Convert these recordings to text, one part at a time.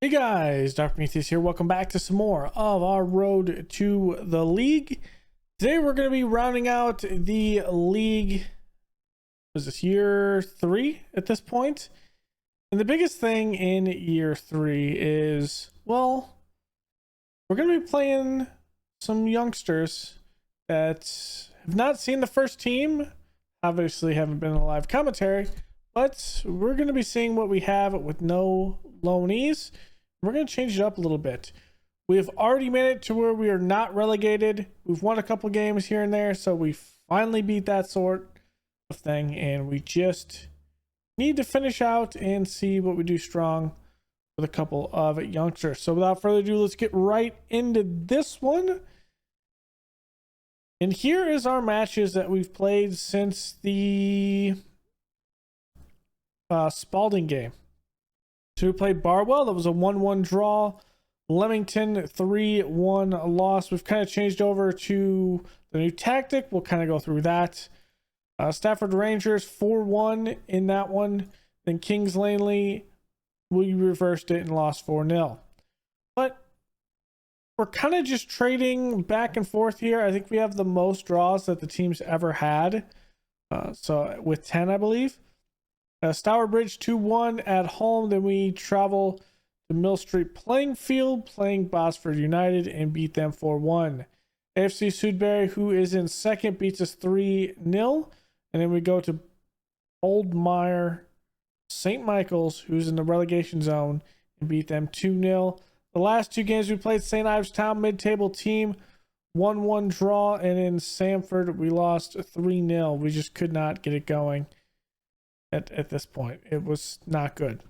Hey guys, Dr. Prometheus here. Welcome back to some more of our road to the league. Today we're going to be rounding out the league. Was this year 3 at this point? And the biggest thing in year 3 is, well, we're going to be playing some youngsters that have not seen the first team. Obviously haven't been in a live commentary, but we're going to be seeing what we have with no loanees. We're going to change it up a little bit. We've already made it to where we are not relegated. We've won a couple games here and there, so we finally beat that sort of thing, and we just need to finish out and see what we do strong with a couple of youngsters. So without further ado, let's get right into this one. And here is our matches that we've played since the Spalding game. So we played Barwell. That was a 1-1 draw. Leamington 3-1 loss. We've kind of changed over to the new tactic. We'll kind of go through that. Stafford Rangers 4-1 in that one. Then Kings Langley, we reversed it and lost 4-0. But we're kind of just trading back and forth here. I think we have the most draws that the team's ever had. So with 10, I believe. Stourbridge 2-1 at home. Then we travel to Mill Street playing field, playing Bosford United, and beat them 4-1. AFC Sudbury, who is in second, beats us 3-0. And then we go to Oldmire St. Michael's, who's in the relegation zone, and beat them 2-0. The last two games we played, St. Ives Town, mid-table team, 1-1 draw. And in Samford, we lost 3-0. We just could not get it going. At this point, it was not good.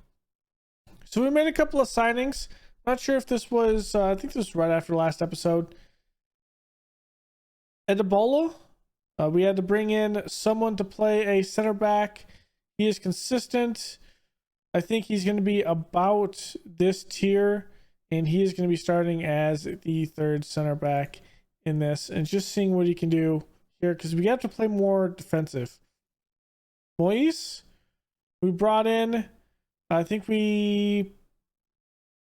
So we made a couple of signings. Not sure if this was I think this was right after the last episode. Edibola, we had to bring in someone to play a center back. He is consistent. I think he's going to be about this tier, and he is going to be starting as the third center back in this, and just seeing what he can do here, because we have to play more defensive. Moise, we brought in, I think we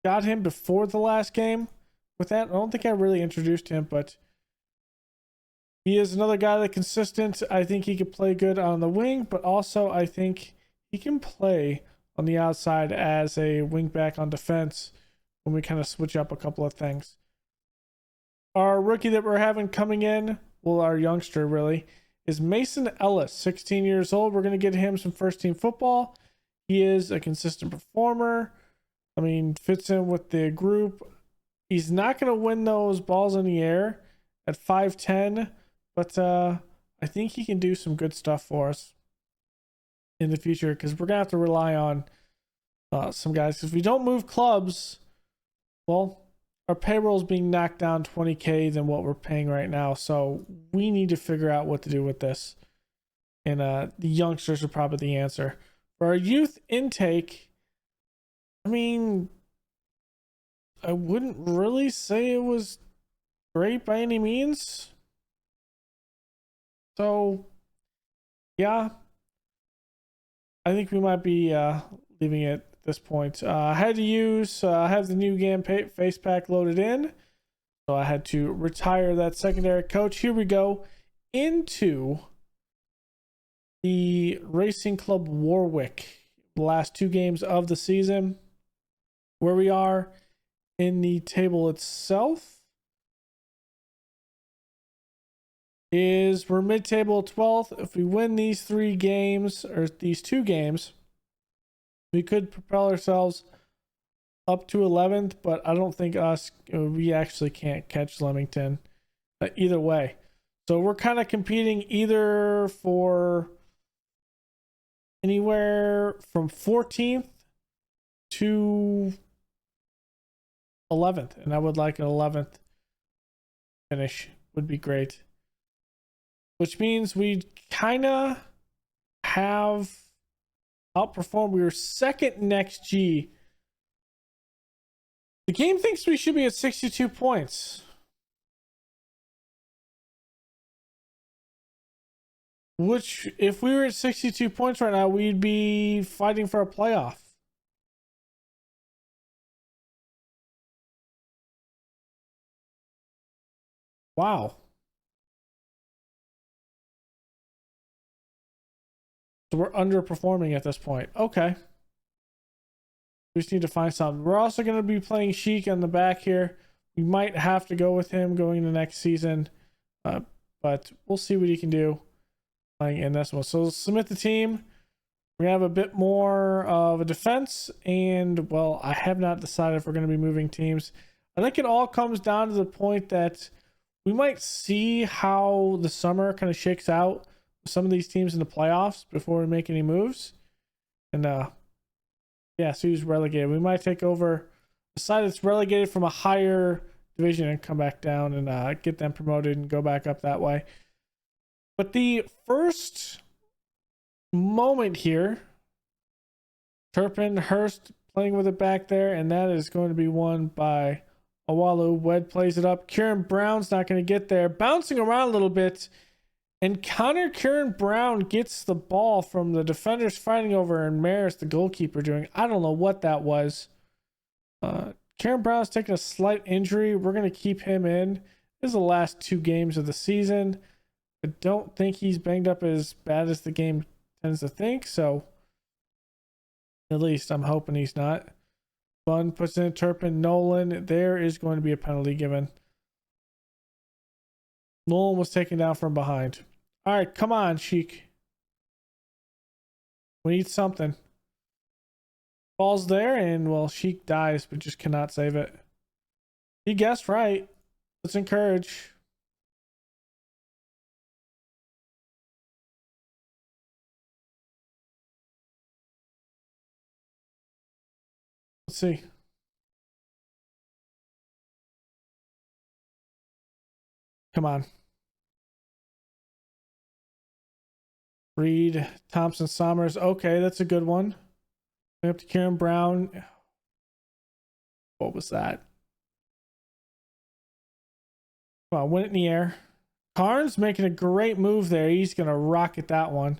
got him before the last game with that. I don't think I really introduced him, but he is another guy that's consistent. I think he could play good on the wing, but also I think he can play on the outside as a wing back on defense when we kind of switch up a couple of things. Our rookie that we're having coming in, well, our youngster really, is Mason Ellis, 16 years old. We're going to get him some first team football. He is a consistent performer. I mean, fits in with the group. He's not going to win those balls in the air at 5'10", but I think he can do some good stuff for us in the future, because we're going to have to rely on some guys. If we don't move clubs, well, our payroll is being knocked down 20K than what we're paying right now. So we need to figure out what to do with this. And the youngsters are probably the answer. For our youth intake, I mean, I wouldn't really say it was great by any means. So, yeah, I think we might be leaving it at this point. I had to use, I have the new game face pack loaded in, so I had to retire that secondary coach. Here we go into the Racing Club Warwick, the last two games of the season. Where we are in the table itself is we're mid-table 12th. If we win these 3 games, or these 2 games, we could propel ourselves up to 11th, but I don't think we actually can't catch Leamington either way. So we're kind of competing either for anywhere from 14th to 11th, and I would like an 11th finish would be great, which means we kind of have outperformed. We were second next G. The game thinks we should be at 62 points, which if we were at 62 points right now, we'd be fighting for a playoff. Wow. So we're underperforming at this point. Okay. We just need to find something. We're also going to be playing Sheik on the back here. We might have to go with him going into next season. But we'll see what he can do playing in this one. So submit the team. We have a bit more of a defense. And, well, I have not decided if we're going to be moving teams. I think it all comes down to the point that we might see how the summer kind of shakes out with some of these teams in the playoffs before we make any moves. And, yeah, so who's relegated. We might take over a side that's relegated from a higher division and come back down and get them promoted and go back up that way. But the first moment here, Turpin, Hurst playing with it back there, and that is going to be won by Awalu. Wed plays it up. Kieran Brown's not going to get there. Bouncing around a little bit. And Kieran Brown gets the ball from the defenders fighting over, and Maris, the goalkeeper, doing, I don't know what that was. Kieran Brown's taking a slight injury. We're going to keep him in. This is the last 2 games of the season. I don't think he's banged up as bad as the game tends to think, so at least I'm hoping he's not. Bun puts in Turpin. Nolan, there is going to be a penalty given. Nolan was taken down from behind. All right, come on, Sheik. We need something. Ball's there, and, well, Sheik dies, but just cannot save it. He guessed right. Let's encourage. Let's see. Come on. Reed, Thompson, Sommers. Okay, that's a good one. Up to Kieran Brown. What was that? Come on, win it in the air. Carnes making a great move there. He's gonna rocket that one.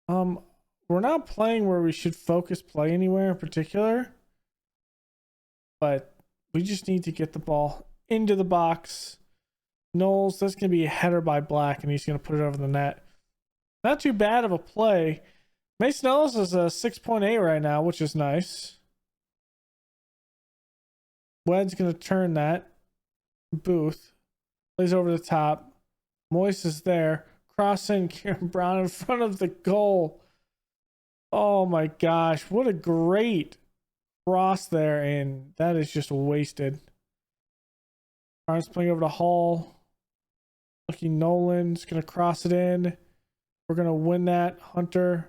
We're not playing where we should focus play anywhere in particular, but we just need to get the ball into the box. Knowles, that's gonna be a header by Black, and he's gonna put it over the net. Not too bad of a play. Mason Ellis is a 6.8 right now, which is nice. Wed's going to turn that. Booth plays over the top. Moise is there. Crossing Kieran Brown in front of the goal. Oh my gosh. What a great cross there. And that is just wasted. Barnes playing over to Hall. Lucky Nolan's going to cross it in. We're going to win that. Hunter.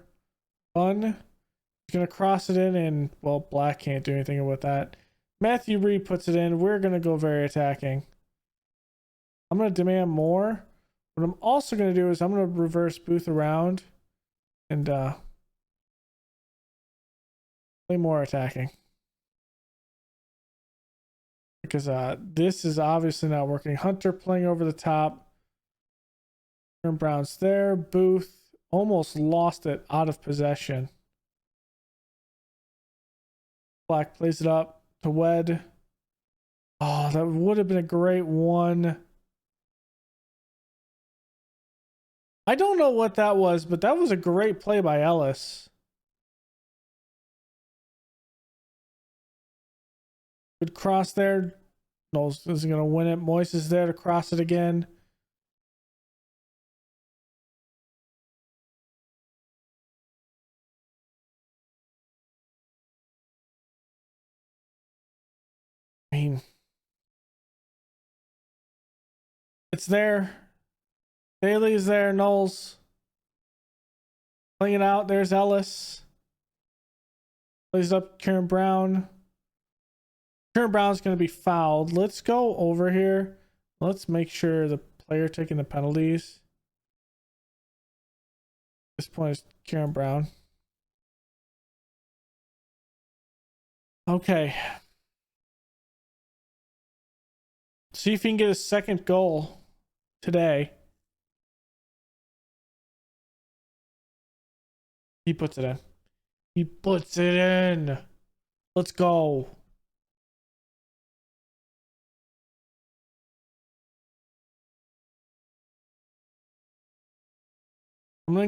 Bun. He's going to cross it in, and, well, Black can't do anything with that. Matthew Reed puts it in. We're going to go very attacking. I'm going to demand more. What I'm also going to do is I'm going to reverse Booth around and play more attacking. Because this is obviously not working. Hunter playing over the top. Brown's there. Booth almost lost it out of possession. Black plays it up to Wed. Oh, that would have been a great one. I don't know what that was, but that was a great play by Ellis. Good cross there. Knowles isn't going to win it. Moise is there to cross it again. I mean, it's there. Daly's there. Knowles playing it out. There's Ellis. Plays up Kieran Brown. Kieran Brown's going to be fouled. Let's go over here. Let's make sure the player taking the penalties. At this point is Kieran Brown. Okay. See if he can get his second goal today. He puts it in. He puts it in. Let's go.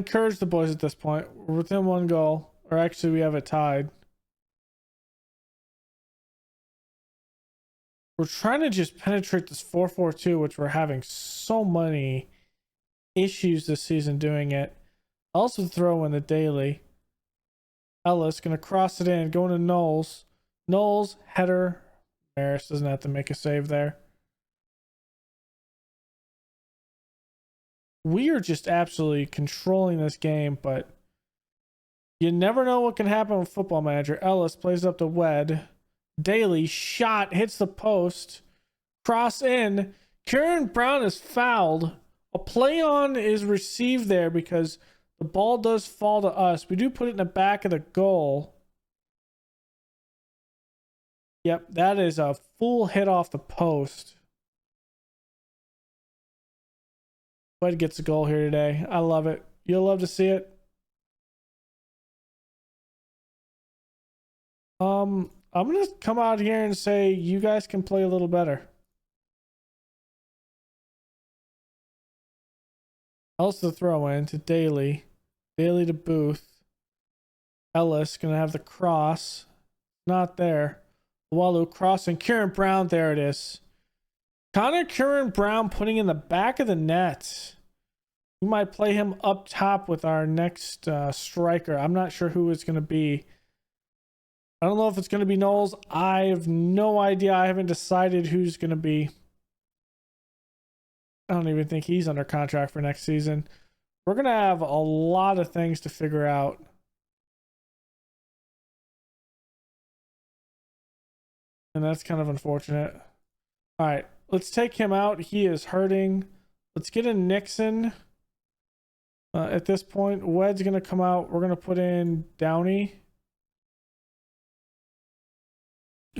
encourage the boys at this point. We're within 1 goal. Or actually, we have it tied. We're trying to just penetrate this 4-4-2, which we're having so many issues this season doing it. Also throw in the daily. Ellis going to cross it in, going to Knowles. Knowles, header. Maris doesn't have to make a save there. We are just absolutely controlling this game, but you never know what can happen with Football Manager. Ellis plays up to Wed. Daly shot, hits the post. Cross in. Kieran Brown is fouled. A play on is received there because the ball does fall to us. We do put it in the back of the goal. Yep, that is a full hit off the post. Wed gets a goal here today. I love it. You'll love to see it. I'm going to come out here and say you guys can play a little better. Ellis the throw in to Daly. Daly to Booth. Ellis going to have the cross. Not there. Wallow crossing. Kieran Brown. There it is. Connor Kieran Brown putting in the back of the net. We might play him up top with our next striker. I'm not sure who it's going to be. I don't know if it's going to be Knowles. I have no idea. I haven't decided who's going to be. I don't even think he's under contract for next season. We're going to have a lot of things to figure out. And that's kind of unfortunate. All right, let's take him out. He is hurting. Let's get in Nixon. At this point, Wed's going to come out. We're going to put in Downey,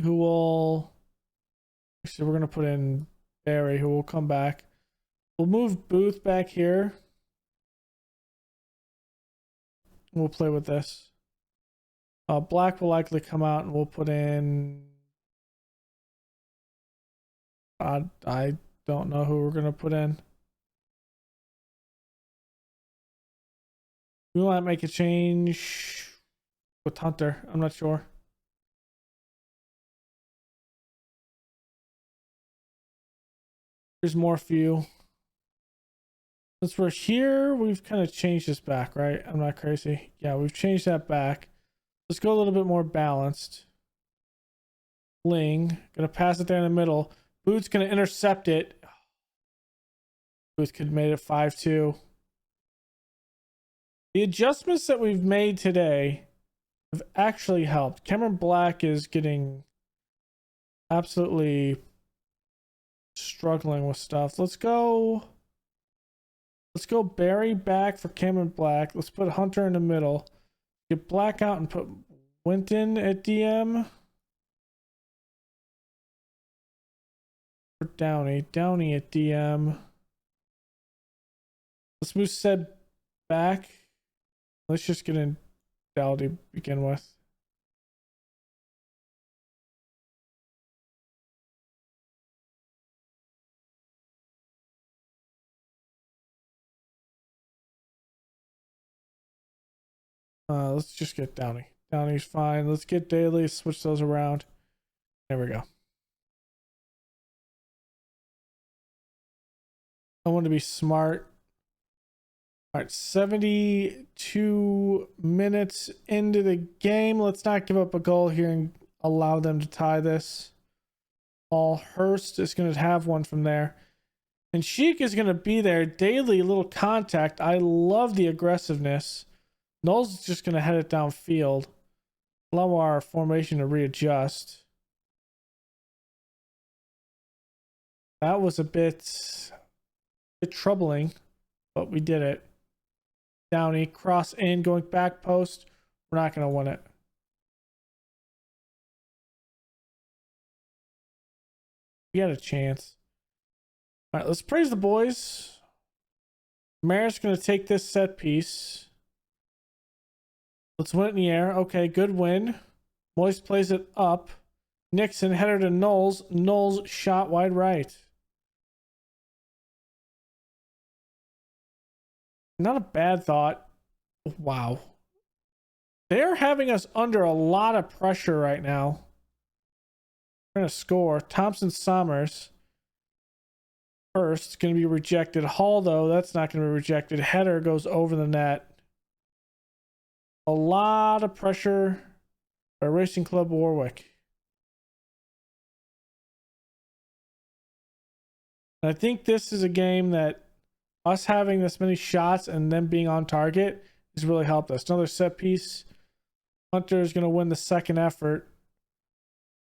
who will... Actually, we're going to put in Barry, who will come back. We'll move Booth back here. We'll play with this. Black will likely come out, and we'll put in... I don't know who we're going to put in. We might make a change with Hunter. I'm not sure. There's more for you. Since we're here, we've kind of changed this back, right? I'm not crazy. Yeah, we've changed that back. Let's go a little bit more balanced. Ling, gonna pass it there in the middle. Booth's gonna intercept it. Booth could have made it 5-2. The adjustments that we've made today have actually helped. Cameron Black is getting absolutely struggling with stuff. Let's go Barry back for Cameron Black. Let's put Hunter in the middle. Get Black out and put Winton at DM. For Downey at DM. Let's move Sed back. Let's just get in Dowd to begin with. Let's just get Downey. Downey's fine. Let's get Daly, switch those around. There we go. I want to be smart. All right, 72 minutes into the game. Let's not give up a goal here and allow them to tie this. All Hurst is going to have one from there. And Sheik is going to be there. Daly, little contact. I love the aggressiveness. Knowles is just going to head it downfield. Allow our formation to readjust. That was a bit troubling, but we did it. Downey, cross in, going back post. We're not going to win it. We had a chance. All right, let's praise the boys. Maris going to take this set piece. Let's win it in the air. Okay, good win. Moist plays it up. Nixon header to Knowles. Knowles shot wide right. Not a bad thought. Wow. They're having us under a lot of pressure right now. We're going to score. Thompson Summers. First, going to be rejected. Hall, though, that's not going to be rejected. Header goes over the net. A lot of pressure by Racing Club Warwick. And I think this is a game that us having this many shots and them being on target has really helped us. Another set piece. Hunter is going to win the second effort.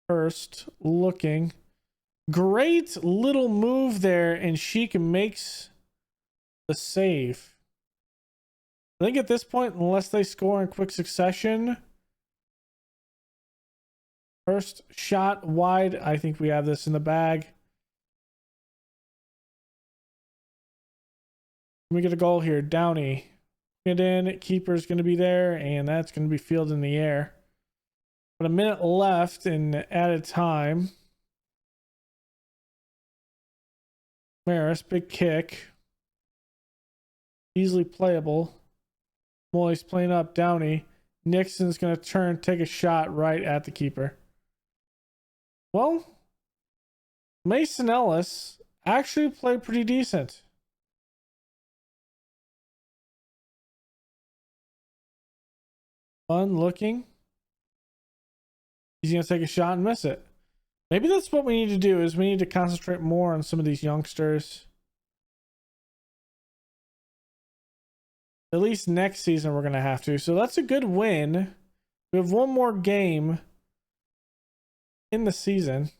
First, looking. Great little move there, and Sheik makes the save. I think at this point, unless they score in quick succession, first shot wide, I think we have this in the bag. We get a goal here. Downey. Get in. Keeper's going to be there, and that's going to be fielded in the air. But a minute left in added time. Maris, big kick. Easily playable. Molly's playing up Downey. Nixon's going to turn, take a shot right at the keeper. Well, Mason Ellis actually played pretty decent. Fun looking. He's going to take a shot and miss it. Maybe that's what we need to do, is we need to concentrate more on some of these youngsters. At least next season we're going to have to. So that's a good win. We have one more game in the season.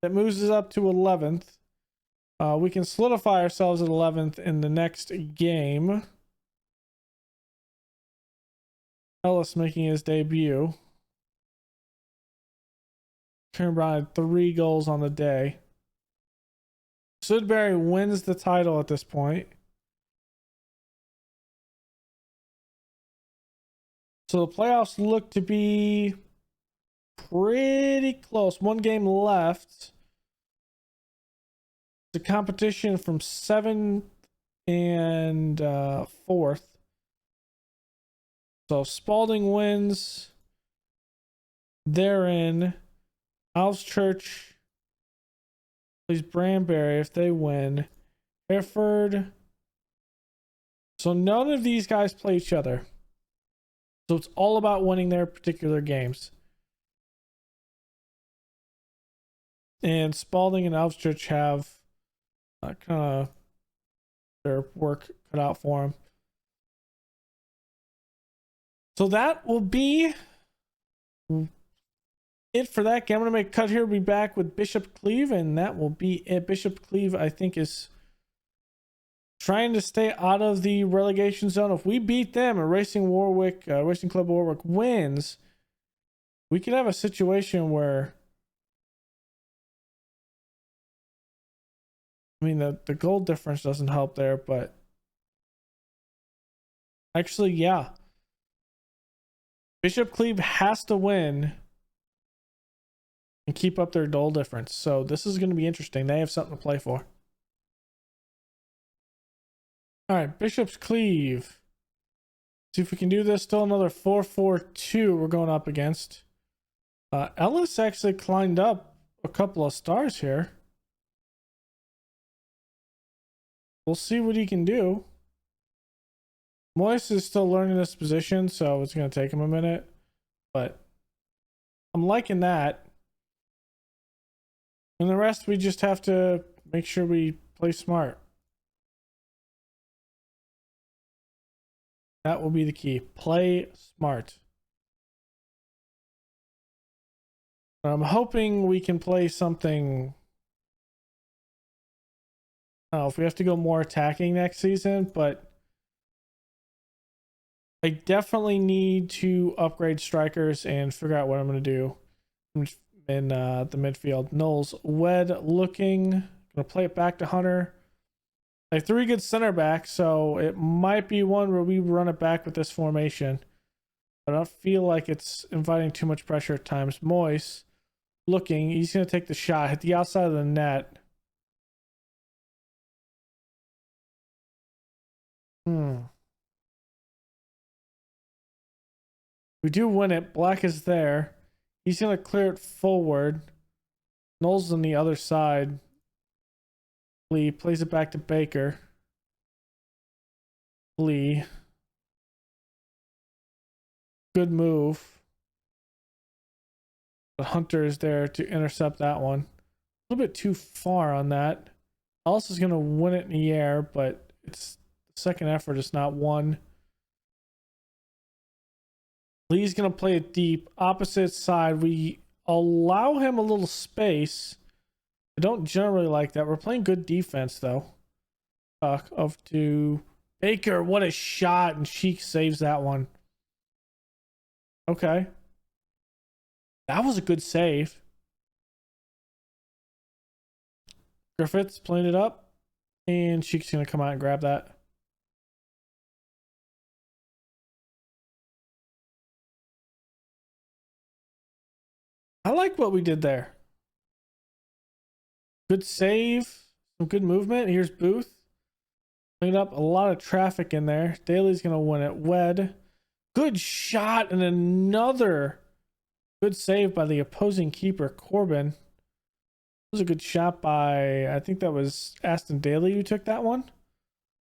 That moves us up to 11th. We can solidify ourselves at 11th in the next game. Ellis making his debut. Turnbull had 3 goals on the day. Sudbury wins the title at this point. So the playoffs look to be pretty close. 1 game left. The competition from 7th and 4th. So Spalding wins. They're in. Alves Church plays Branbury if they win. Hereford. So none of these guys play each other. So it's all about winning their particular games. And Spalding and Alves Church have kind of their work cut out for them. So that will be it for that game. I'm going to make a cut here. We'll be back with Bishop Cleve, and that will be it. Bishop Cleve, I think, is trying to stay out of the relegation zone. If we beat them and Racing Club Warwick wins, we could have a situation where, I mean, the goal difference doesn't help there, but actually, yeah. Bishop Cleve has to win and keep up their goal difference. So this is going to be interesting. They have something to play for. All right, Bishop's Cleve. See if we can do this. Still another 4-4-2 we're going up against. Ellis actually climbed up a couple of stars here. We'll see what he can do. Moise is still learning this position, so it's going to take him a minute. But I'm liking that. And the rest, we just have to make sure we play smart. That will be the key. Play smart. I'm hoping we can play something. I don't know if we have to go more attacking next season, but I definitely need to upgrade strikers and figure out what I'm going to do in the midfield. Knowles Wed looking. Going to play it back to Hunter. I have 3 good center backs, so it might be one where we run it back with this formation. I don't feel like it's inviting too much pressure at times. Moise looking. He's going to take the shot. Hit the outside of the net. We do win it. Black is there. He's going to clear it forward. Null's on the other side. Lee plays it back to Baker. Lee. Good move. But Hunter is there to intercept that one. A little bit too far on that. Also is going to win it in the air, but it's the second effort is not one. Lee's going to play it deep. Opposite side. We allow him a little space. I don't generally like that. We're playing good defense, though. Up to Baker. What a shot. And Sheik saves that one. Okay. That was a good save. Griffith's playing it up. And Sheik's going to come out and grab that. I like what we did there. Good save. Some good movement. Here's Booth. Cleaned up a lot of traffic in there. Daly's going to win it. Wed. Good shot. And another good save by the opposing keeper, Corbin. It was a good shot by, I think that was Aston Daly who took that one.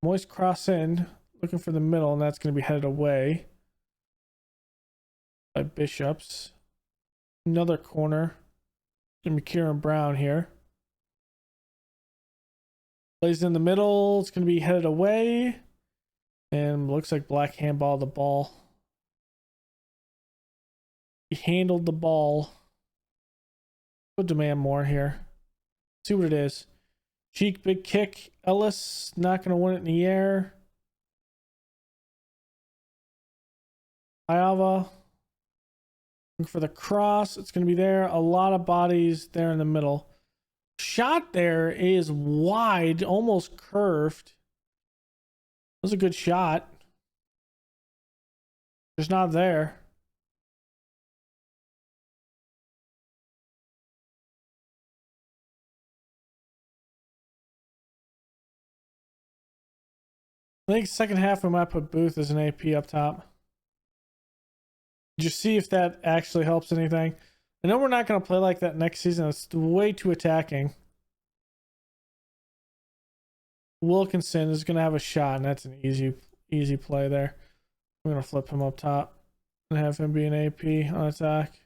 Moist cross in. Looking for the middle. And that's going to be headed away by Bishops. Another corner. Going to be Kieran Brown here. Plays in the middle. It's going to be headed away. And looks like Black handballed the ball. He handled the ball. We'll demand more here. See what it is. Cheek, big kick. Ellis not going to win it in the air. Ayava. Looking for the cross. It's going to be there. A lot of bodies there in the middle. Shot there is wide, almost curved. That was a good shot. Just not there. I think second half we might put Booth as an AP up top. Just see if that actually helps anything. I know we're not going to play like that next season. It's way too attacking. Wilkinson is going to have a shot, and that's an easy play there. I'm going to flip him up top and have him be an AP on attack.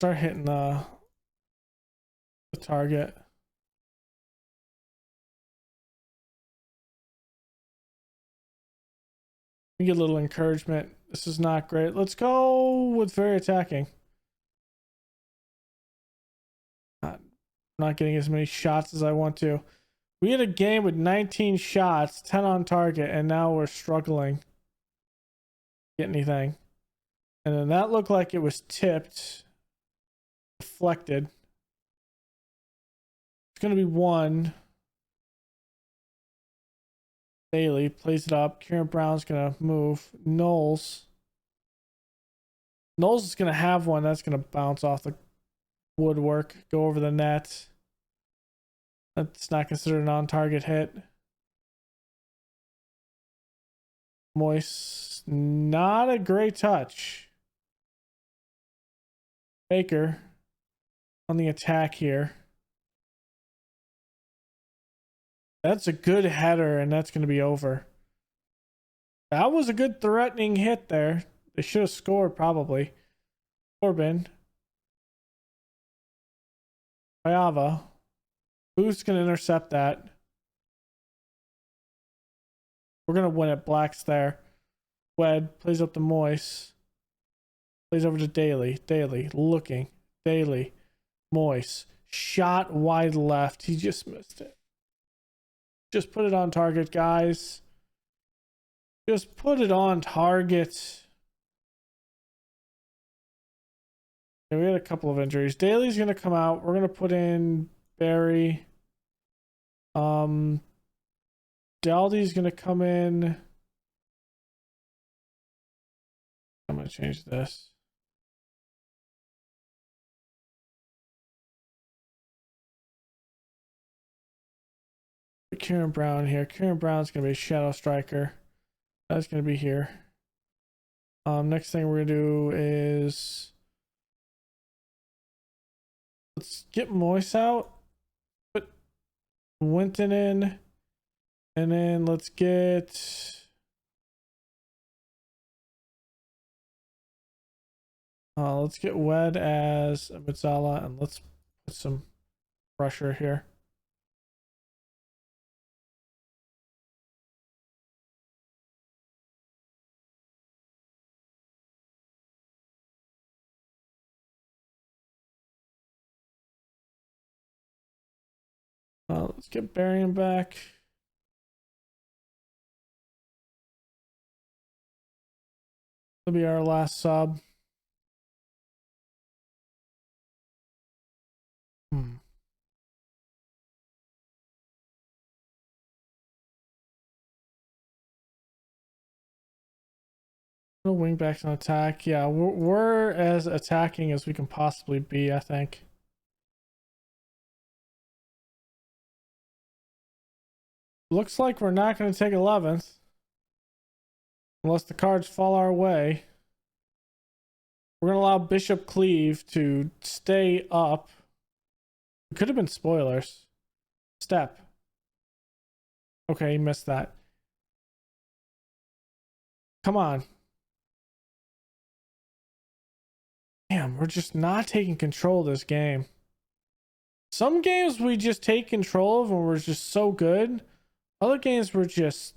Start hitting the target. We get a little encouragement. This is not great. Let's go with very attacking. Not getting as many shots as I want to. We had a game with 19 shots, 10 on target, and now we're struggling to get anything. And then that looked like it was tipped. Deflected. It's going to be one. Daly plays it up. Kieran Brown's going to move. Knowles is going to have one. That's going to bounce off the woodwork. Go over the net. That's not considered a non-target hit. Moist. Not a great touch. Baker on the attack here. That's a good header, and that's going to be over. That was a good threatening hit there. They should have scored, probably. Corbin. Ayava. Who's going to intercept that? We're going to win it. Black's there. Wed plays up to Moist. Plays over to Daly. Daly looking. Daly. Moist. Shot wide left. He just missed it. Just put it on target, guys. Just put it on target. Okay, we had a couple of injuries. Daly's going to come out. We're going to put in Barry. Daldy's going to come in. I'm going to change this. Put Kieran Brown here. Kieran Brown's gonna be a shadow striker. That's gonna be here. Next thing we're gonna do is let's get Moise out. Put Winton in, and then let's get Wed as a Mitzala, and let's put some pressure here. Let's get Barian back. That'll be our last sub. No wingbacks on attack. Yeah, we're as attacking as we can possibly be, I think. Looks like we're not going to take 11th. Unless the cards fall our way. We're going to allow Bishop Cleave to stay up. It could have been spoilers. Step. Okay, he missed that. Come on. Damn, we're just not taking control of this game. Some games we just take control of and we're just so good. Other games were just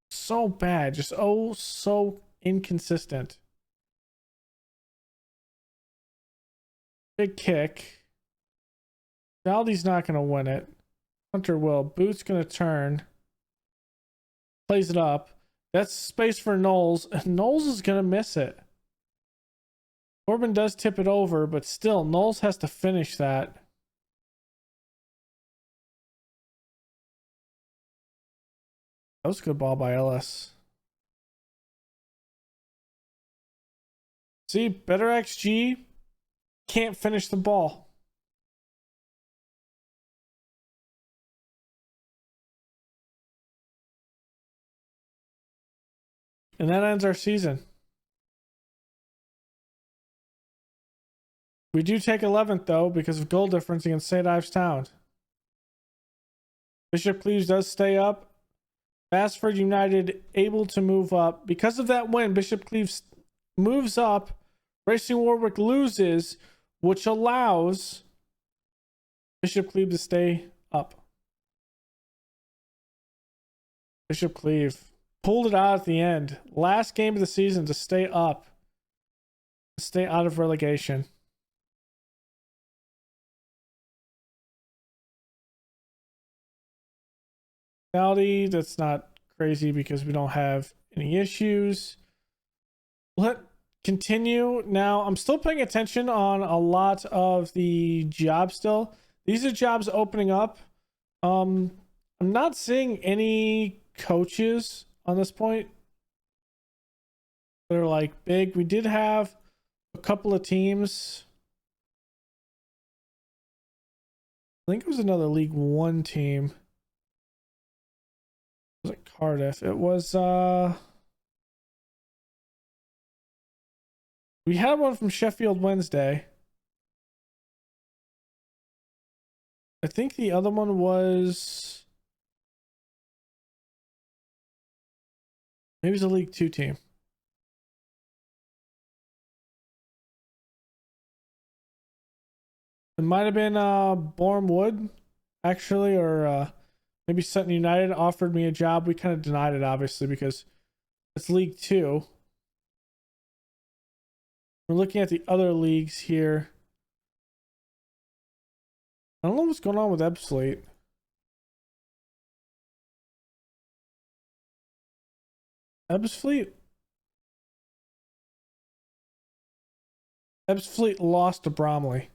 so bad. Just so inconsistent. Big kick. Valdi's not going to win it. Hunter will. Boot's going to turn. Plays it up. That's space for Knowles. Knowles is going to miss it. Corbin does tip it over, but still, Knowles has to finish that. That was a good ball by Ellis. See, better XG. Can't finish the ball. And that ends our season. We do take 11th, though, because of goal difference against St. Ives Town. Bishop Cleaves does stay up. Bassford United able to move up. Because of that win, Bishop Cleaves moves up. Racing Warwick loses, which allows Bishop Cleave to stay up. Bishop Cleave pulled it out at the end. Last game of the season to stay up. To stay out of relegation. That's not crazy because we don't have any issues. Let continue. Now, I'm still paying attention on a lot of the jobs still. These are jobs opening up. I'm not seeing any coaches on this point. They're like big. We did have a couple of teams. I think it was another League One team. Was it Cardiff? It was we had one from Sheffield Wednesday. I think the other one was maybe it was a League Two team. It might have been Boreham Wood, actually, or maybe Sutton United offered me a job. We kind of denied it, obviously, because it's League Two. We're looking at the other leagues here. I don't know what's going on with Ebbsfleet. Ebbsfleet lost to Bromley.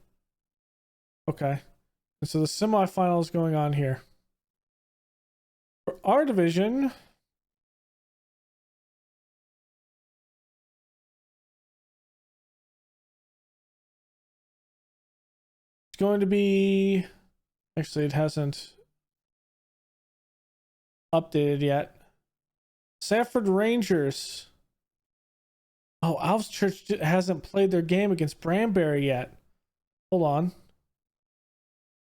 Okay. And so the semifinal is going on here. For our division, it's going to be... Actually, it hasn't... updated yet. Sanford Rangers. Oh, Alves Church hasn't played their game against Branbury yet. Hold on.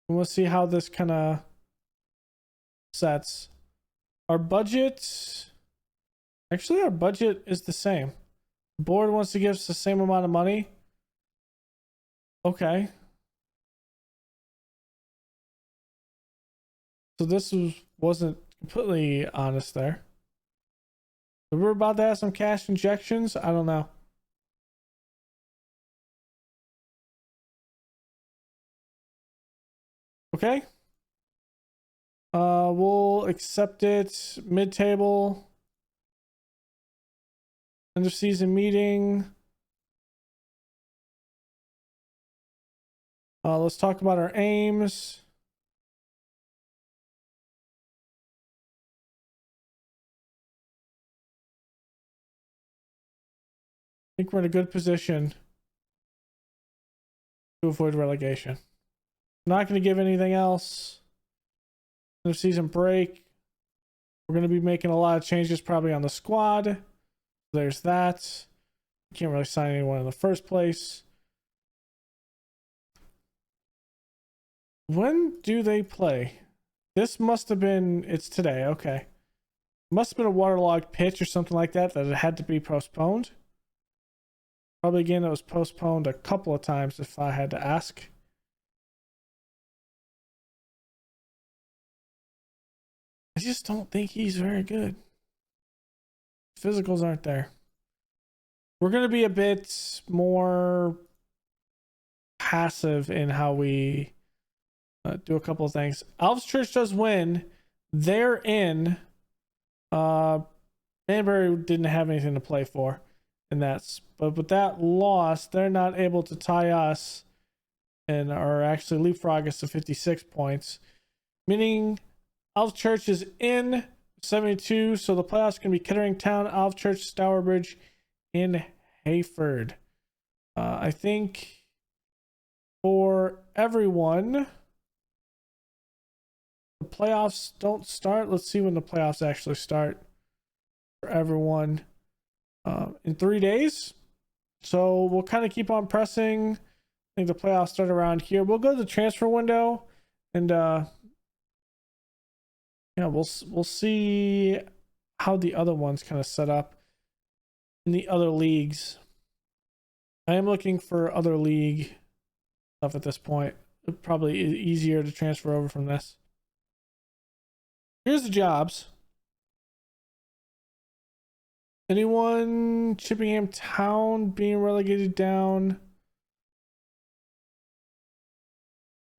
We'll see how this kind of sets. Our budget. Actually, our budget is the same. The board wants to give us the same amount of money. Okay. So this wasn't completely honest there. So we're about to have some cash injections. I don't know. Okay. We'll accept it. Mid-table. End of season meeting. Let's talk about our aims. I think we're in a good position to avoid relegation. I'm not going to give anything else. End of season break. We're going to be making a lot of changes probably on the squad. There's that. Can't really sign anyone in the first place. When do they play? This must have been, it's today, okay. Must have been a waterlogged pitch or something like that it had to be postponed. Probably again, it was postponed a couple of times if I had to ask. I just don't think he's very good. Physicals aren't there. We're going to be a bit more passive in how we do a couple of things. Alves Church does win. They're in. Banbury didn't have anything to play for. And but with that loss, they're not able to tie us and are actually leapfrog us to 56 points. Meaning Alves Church is in 72, so the playoffs can be Kettering Town, Alves Church, Stourbridge, in Hayford. I think for everyone, the playoffs don't start. Let's see when the playoffs actually start for everyone. In 3 days. So we'll kind of keep on pressing. I think the playoffs start around here. We'll go to the transfer window and we'll see how the other ones kind of set up in the other leagues. I am looking for other league stuff at this point. It probably is easier to transfer over from this. Here's the jobs. Anyone? Chippenham Town being relegated down.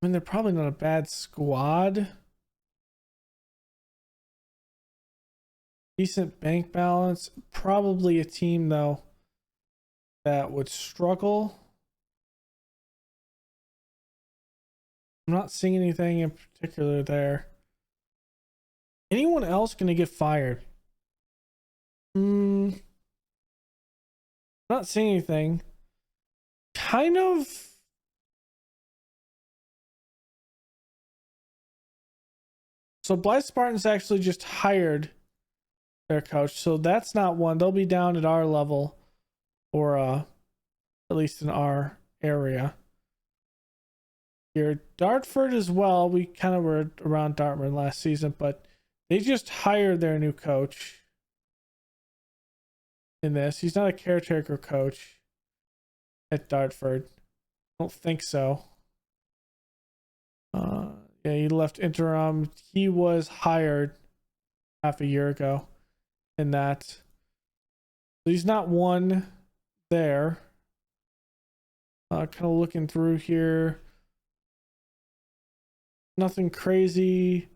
I mean, they're probably not a bad squad. Decent bank balance. Probably a team, though, that would struggle. I'm not seeing anything in particular there. Anyone else going to get fired? Not seeing anything. Kind of. So Blythe Spartans actually just hired their coach, so that's not one. They'll be down at our level, or at least in our area. Here, Dartford as well. We kind of were around Dartmouth last season, but they just hired their new coach. In this, he's not a caretaker coach at Dartford. I don't think so. Yeah, he left interim. He was hired half a year ago in that. So he's not one there. Kind of looking through here. Nothing crazy.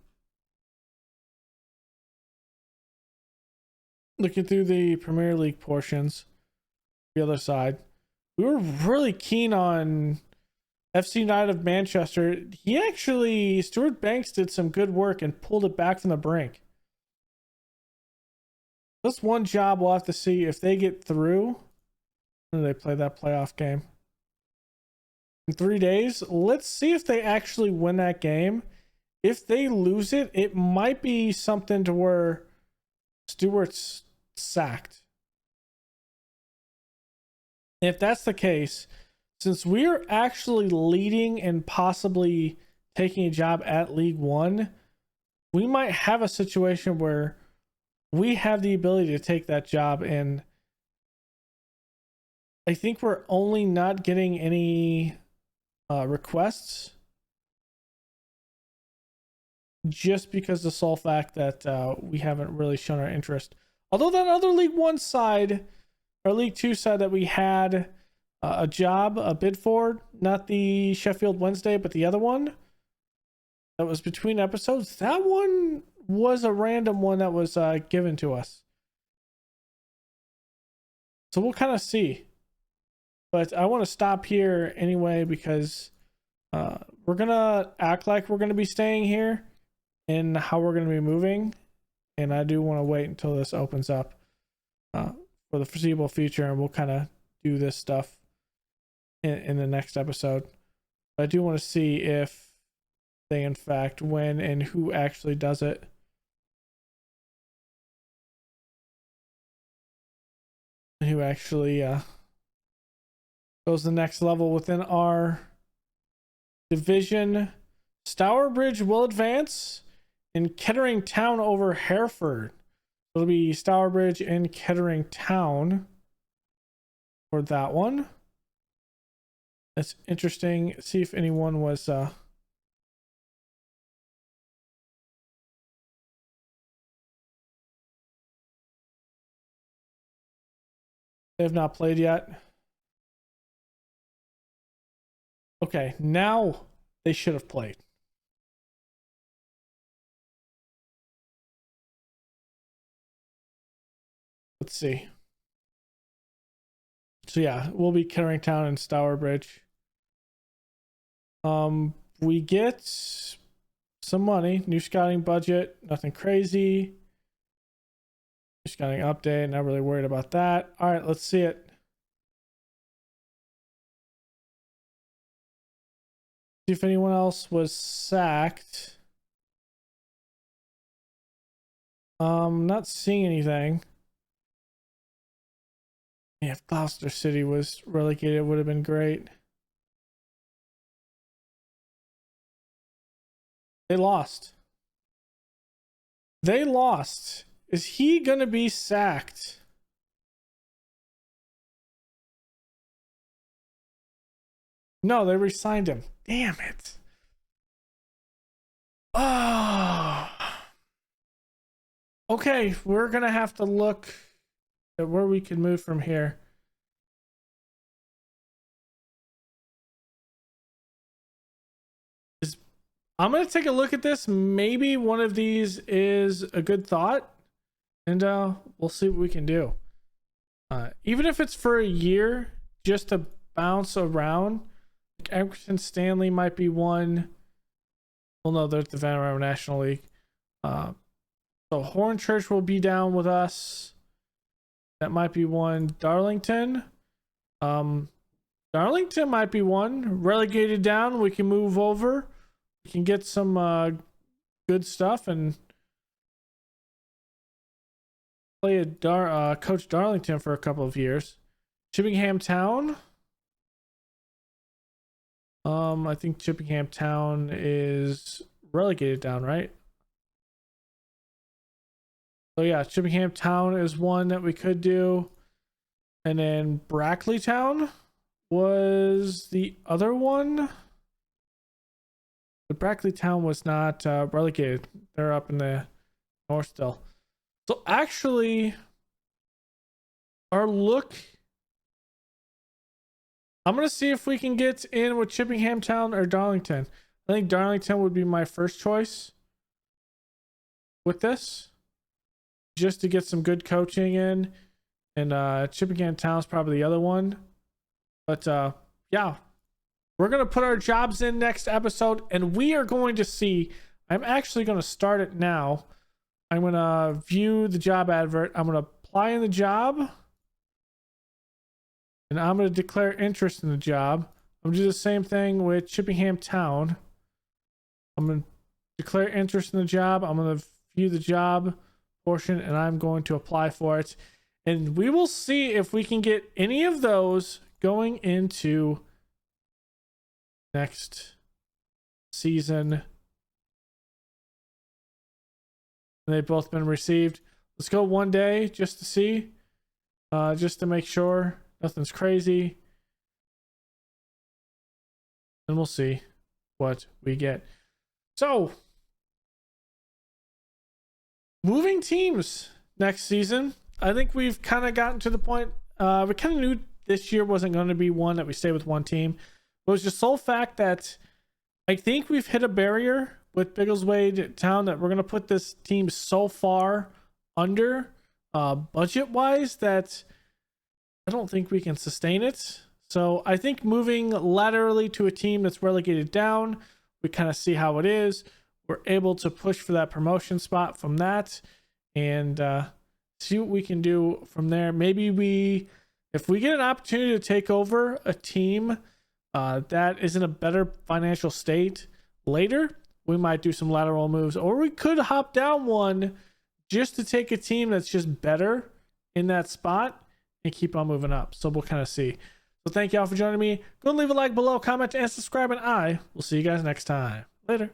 Looking through the Premier League portions, the other side, we were really keen on FC United of Manchester. Stuart Banks did some good work and pulled it back from the brink. That's one job we'll have to see if they get through. When they play that playoff game in 3 days. Let's see if they actually win that game if they lose it, it might be something to where Stewart's sacked. If that's the case, since we're actually leading and possibly taking a job at League One, we might have a situation where we have the ability to take that job, and I think we're only not getting any requests just because the sole fact that we haven't really shown our interest. Although that other League One side or League Two side that we had a job, a bid for, not the Sheffield Wednesday, but the other one that was between episodes, that one was a random one that was given to us. So we'll kind of see. But I want to stop here anyway because we're going to act like we're going to be staying here and how we're going to be moving. And I do want to wait until this opens up for the foreseeable future, and we'll kind of do this stuff in the next episode. But I do want to see if they in fact win and who actually does it. Who actually goes the next level within our division. Stourbridge will advance, and Kettering Town over Hereford. It'll be Stourbridge and Kettering Town for that one. That's interesting. See if anyone was they have not played yet. Okay, now they should have played. Let's see. So yeah, we'll be Kettering Town and Stourbridge. We get some money, new scouting budget, nothing crazy. New scouting update, not really worried about that. All right, let's see it. See if anyone else was sacked. Not seeing anything. Yeah, if Gloucester City was relegated, it would have been great. They lost. They lost. Is he gonna be sacked? No, they re-signed him. Damn it. Oh. Okay, we're gonna have to look at where we can move from here. I'm gonna take a look at this. Maybe one of these is a good thought, and we'll see what we can do. Even if it's for a year, just to bounce around. Like Emerson Stanley might be one. Well, no, they're at the Vanarama National League. So Hornchurch will be down with us. That might be one. Darlington. Darlington might be one. Relegated down. We can move over. We can get some good stuff and play Coach Darlington for a couple of years. Chippingham Town. I think Chippingham Town is relegated down, right? So yeah, Chippingham Town is one that we could do. And then Brackley Town was the other one. But Brackley Town was not relegated. They're up in the north still. So actually, our look... I'm going to see if we can get in with Chippingham Town or Darlington. I think Darlington would be my first choice with this. Just to get some good coaching in. And Chippingham Town's probably the other one. But yeah. We're going to put our jobs in next episode. And we are going to see... I'm actually going to start it now. I'm going to view the job advert. I'm going to apply in the job. And I'm going to declare interest in the job. I'm going to do the same thing with Chippingham Town. I'm going to declare interest in the job. I'm going to view the job portion and I'm going to apply for it. And we will see if we can get any of those going into next season. They've both been received. Let's go one day just to see, just to make sure nothing's crazy. And we'll see what we get. So, moving teams next season. I think we've kind of gotten to the point. We kind of knew this year wasn't going to be one that we stay with one team. It was just sole fact that I think we've hit a barrier with Biggleswade Town that we're going to put this team so far under budget-wise that I don't think we can sustain it. So I think moving laterally to a team that's relegated down, we kind of see how it is. We're able to push for that promotion spot from that and see what we can do from there. Maybe if we get an opportunity to take over a team that is in a better financial state later, we might do some lateral moves, or we could hop down one just to take a team that's just better in that spot and keep on moving up. So we'll kind of see. So thank y'all for joining me. Go and leave a like below, comment, and subscribe, and I will see you guys next time. Later.